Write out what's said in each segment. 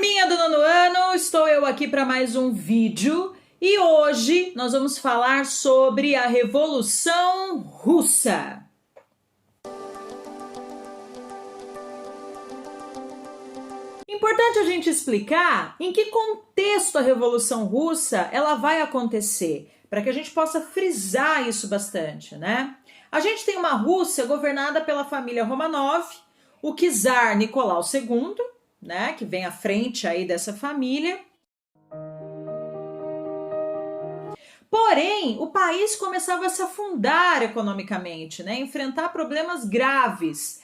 Turminha do nono ano, estou eu aqui para mais um vídeo e hoje nós vamos falar sobre a Revolução Russa. Importante a gente explicar em que contexto a Revolução Russa ela vai acontecer, para que a gente possa frisar isso bastante, né? A gente tem uma Rússia governada pela família Romanov, o czar Nicolau II, né, que vem à frente aí dessa família. Porém, o país começava a se afundar economicamente, né, enfrentar problemas graves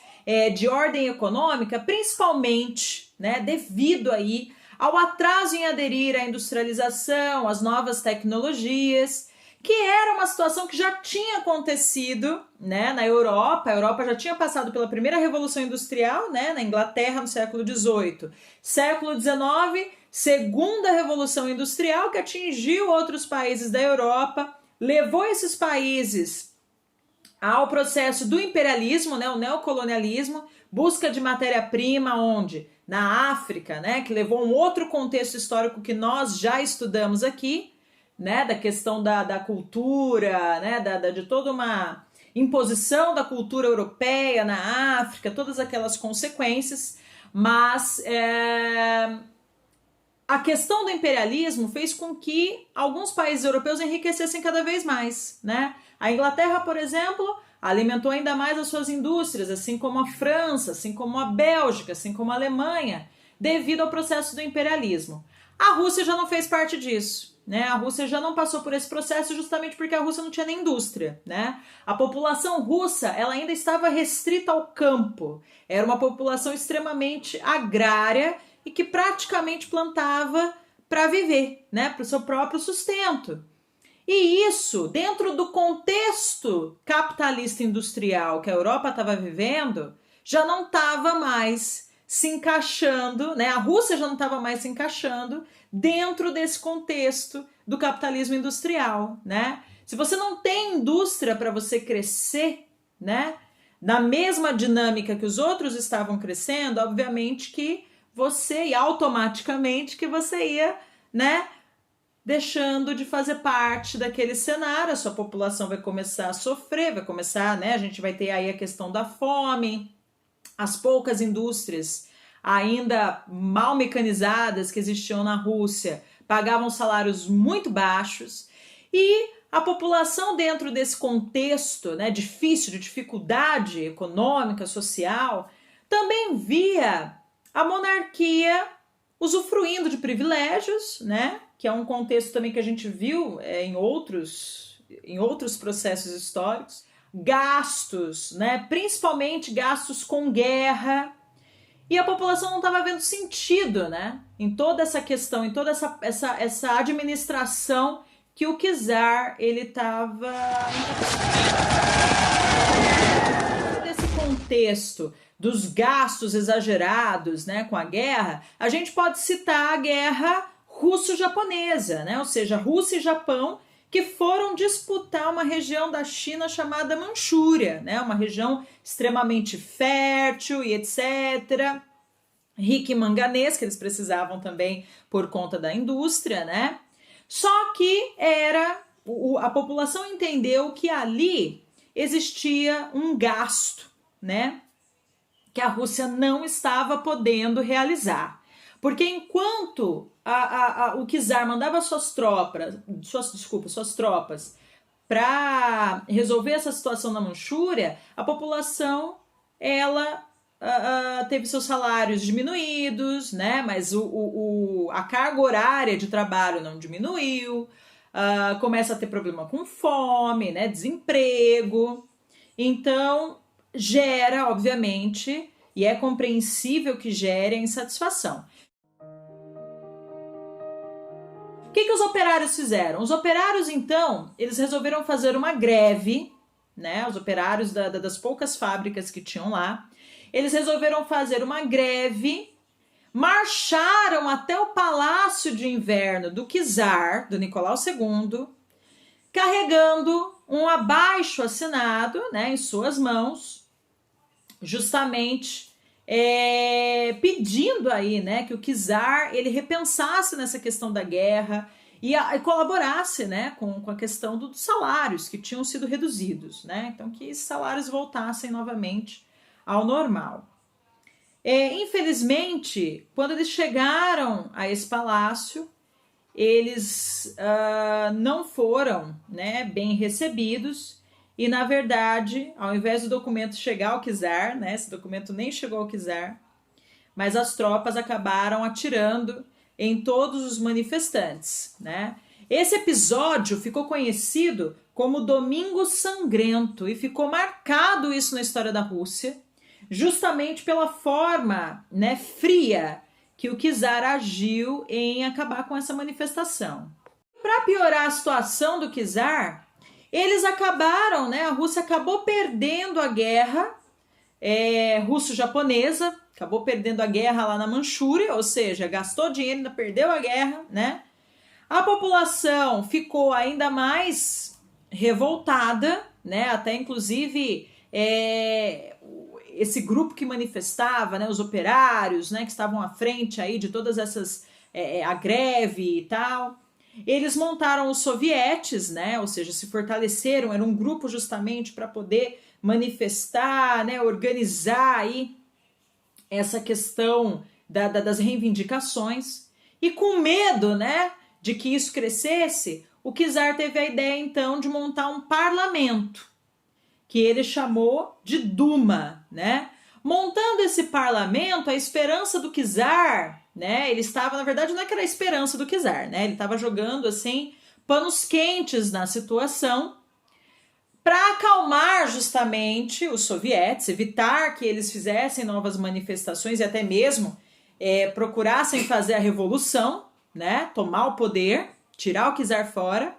de ordem econômica, principalmente, né, devido aí ao atraso em aderir à industrialização, às novas tecnologias, que era uma situação que já tinha acontecido, né, na Europa. A Europa já tinha passado pela primeira Revolução Industrial, né, na Inglaterra no século XVIII. Século XIX, segunda Revolução Industrial, que atingiu outros países da Europa, levou esses países ao processo do imperialismo, né, o neocolonialismo, busca de matéria-prima onde? Na África, né, que levou um outro contexto histórico que nós já estudamos aqui, né, da questão da cultura, né, de toda uma imposição da cultura europeia na África, todas aquelas consequências, mas a questão do imperialismo fez com que alguns países europeus enriquecessem cada vez mais, né? A Inglaterra, por exemplo, alimentou ainda mais as suas indústrias, assim como a França, assim como a Bélgica, assim como a Alemanha, devido ao processo do imperialismo. A Rússia já não fez parte disso, né? A Rússia já não passou por esse processo justamente porque a Rússia não tinha nem indústria, né? A população russa, ela ainda estava restrita ao campo. Era uma população extremamente agrária e que praticamente plantava para viver, né? Para o seu próprio sustento. E isso, dentro do contexto capitalista industrial que a Europa estava vivendo, já não estava mais se encaixando, né? A Rússia já não estava mais se encaixando dentro desse contexto do capitalismo industrial, né? Se você não tem indústria para você crescer, né, na mesma dinâmica que os outros estavam crescendo, obviamente que você e automaticamente que você ia, né, deixando de fazer parte daquele cenário, a sua população vai começar a sofrer, vai começar, né, a gente vai ter aí a questão da fome, as poucas indústrias ainda mal mecanizadas que existiam na Rússia pagavam salários muito baixos e a população dentro desse contexto, né, difícil, de dificuldade econômica, social, também via a monarquia usufruindo de privilégios, né, que é um contexto também que a gente viu em outros processos históricos, gastos, né, principalmente gastos com guerra, e a população não estava vendo sentido, né, em toda essa questão, em toda essa administração que o czar ele estava desse contexto dos gastos exagerados, né, com a guerra. A gente pode citar a guerra russo-japonesa, né, ou seja, Rússia e Japão, que foram disputar uma região da China chamada Manchúria, né? Uma região extremamente fértil e etc. Rica em manganês, que eles precisavam também por conta da indústria, né? Só que a população entendeu que ali existia um gasto, né, que a Rússia não estava podendo realizar. Porque enquanto o czar mandava suas tropas para resolver essa situação na Manchúria, a população ela teve seus salários diminuídos, né? Mas a carga horária de trabalho não diminuiu, começa a ter problema com fome, né? Desemprego. Então gera, obviamente, e é compreensível que gere a insatisfação. O que os operários fizeram? Os operários, então, eles resolveram fazer uma greve, né? Os operários das poucas fábricas que tinham lá, eles resolveram fazer uma greve, marcharam até o Palácio de Inverno do czar, do Nicolau II, carregando um abaixo-assinado, né, em suas mãos, justamente pedindo aí, né, que o czar ele repensasse nessa questão da guerra e colaborasse, né, com a questão dos salários que tinham sido reduzidos, né, então que esses salários voltassem novamente ao normal. Infelizmente, quando eles chegaram a esse palácio, eles não foram, né, bem recebidos e, na verdade, ao invés do documento chegar ao czar, né, esse documento nem chegou ao czar, mas as tropas acabaram atirando em todos os manifestantes, né? Esse episódio ficou conhecido como Domingo Sangrento e ficou marcado isso na história da Rússia, justamente pela forma, né, fria que o czar agiu em acabar com essa manifestação. Para piorar a situação do czar, eles acabaram, né, a Rússia acabou perdendo a guerra russo-japonesa, acabou perdendo a guerra lá na Manchúria, ou seja, gastou dinheiro, ainda perdeu a guerra, né? A população ficou ainda mais revoltada, né? Até inclusive esse grupo que manifestava, né, os operários, né, que estavam à frente aí de todas essas, a greve e tal, eles montaram os sovietes, né, ou seja, se fortaleceram, era um grupo justamente para poder manifestar, né, organizar aí essa questão das reivindicações, e com medo, né, de que isso crescesse, o czar teve a ideia então de montar um parlamento, que ele chamou de Duma, né? Montando esse parlamento, a esperança do czar, né? Ele estava, na verdade, não é que era a esperança do czar, né? Ele estava jogando, assim, panos quentes na situação para acalmar justamente os sovietes, evitar que eles fizessem novas manifestações e até mesmo procurassem fazer a revolução, né? Tomar o poder, tirar o czar fora.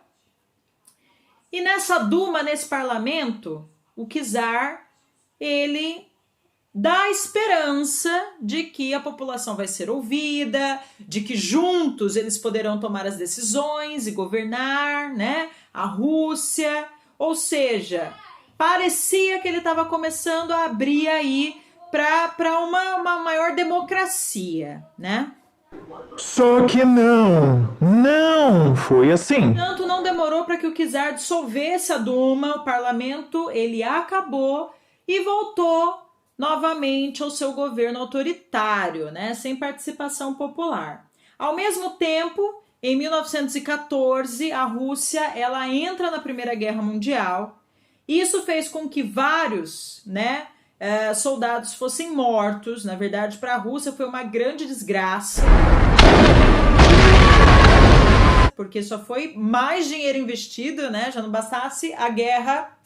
E nessa Duma, nesse parlamento, o czar, ele dá a esperança de que a população vai ser ouvida, de que juntos eles poderão tomar as decisões e governar, né, a Rússia. Ou seja, parecia que ele estava começando a abrir aí para uma maior democracia, né? Só que não foi assim. Portanto, não demorou para que o czar dissolvesse a Duma, o parlamento, ele acabou e voltou novamente ao seu governo autoritário, né, sem participação popular. Ao mesmo tempo, em 1914, a Rússia ela entra na Primeira Guerra Mundial. Isso fez com que vários, né, soldados fossem mortos. Na verdade, para a Rússia foi uma grande desgraça, porque só foi mais dinheiro investido, né? Já não bastasse a guerra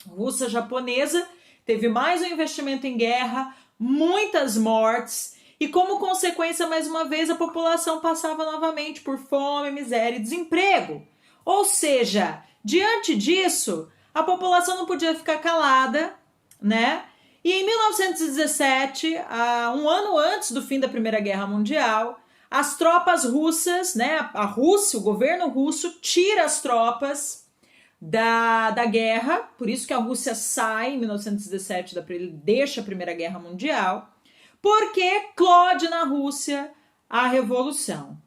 russa-japonesa, teve mais um investimento em guerra, muitas mortes, e como consequência, mais uma vez, a população passava novamente por fome, miséria e desemprego. Ou seja, diante disso, a população não podia ficar calada, né? E em 1917, um ano antes do fim da Primeira Guerra Mundial, as tropas russas, né, a Rússia, o governo russo, tira as tropas da guerra, por isso que a Rússia sai em 1917, deixa a Primeira Guerra Mundial, porque eclode na Rússia a Revolução.